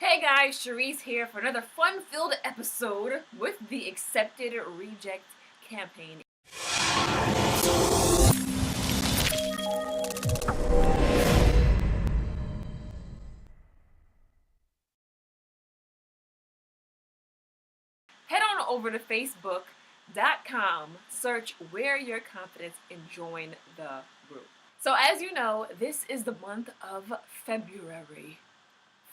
Hey guys, Cherise here for another fun-filled episode with the Accepted Reject campaign. Head on over to facebook.com, search Wear Your Confidence, and join the group. So as you know, this is the month of February.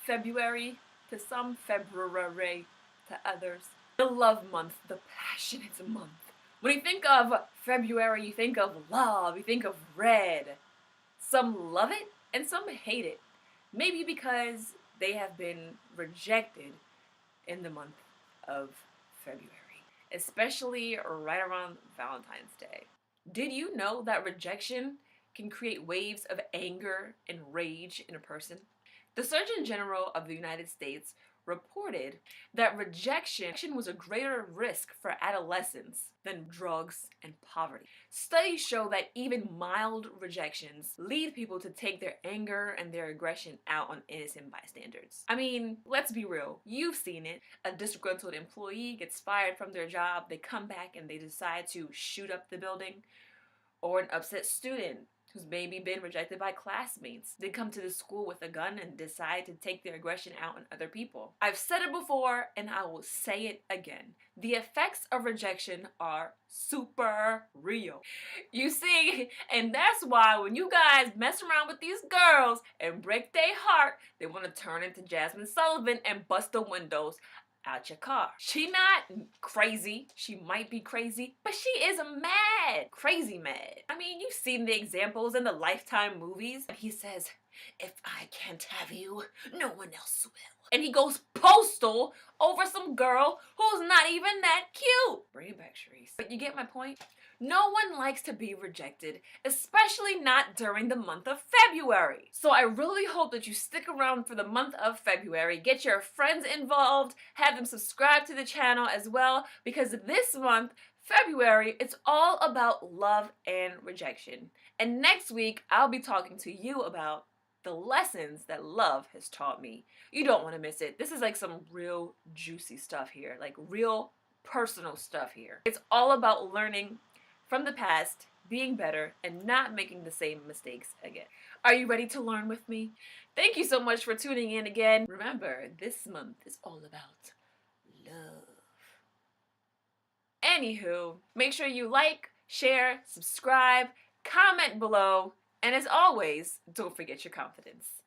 February to some, February to others. The love month, the passionate month. When you think of February, you think of love, you think of red. Some love it and some hate it. Maybe because they have been rejected in the month of February, especially right around Valentine's Day. Did you know that rejection can create waves of anger and rage in a person? The Surgeon General of the United States reported that rejection was a greater risk for adolescents than drugs and poverty. Studies show that even mild rejections lead people to take their anger and their aggression out on innocent bystanders. I mean, let's be real. You've seen it. A disgruntled employee gets fired from their job, they come back and they decide to shoot up the building. Or an upset student who's maybe been rejected by classmates. They come to the school with a gun and decide to take their aggression out on other people. I've said it before and I will say it again. The effects of rejection are super real. You see, and that's why when you guys mess around with these girls and break their heart, they want to turn into Jasmine Sullivan and bust the windows out your car. She not crazy. She might be crazy, but she is mad. Crazy mad. I mean, you've seen the examples in the Lifetime movies. He says, "If I can't have you, no one else will." And he goes postal over some girl who's not even that cute. Bring it back, Cherise. But you get my point? No one likes to be rejected, especially not during the month of February. So I really hope that you stick around for the month of February, get your friends involved, have them subscribe to the channel as well, because this month, February, it's all about love and rejection. And next week, I'll be talking to you about the lessons that love has taught me. You don't want to miss it. This is like some real juicy stuff here, like real personal stuff here. It's all about learning from the past, being better, and not making the same mistakes again. Are you ready to learn with me? Thank you so much for tuning in again. Remember, this month is all about love. Anywho, make sure you like, share, subscribe, comment below, and as always, don't forget your confidence.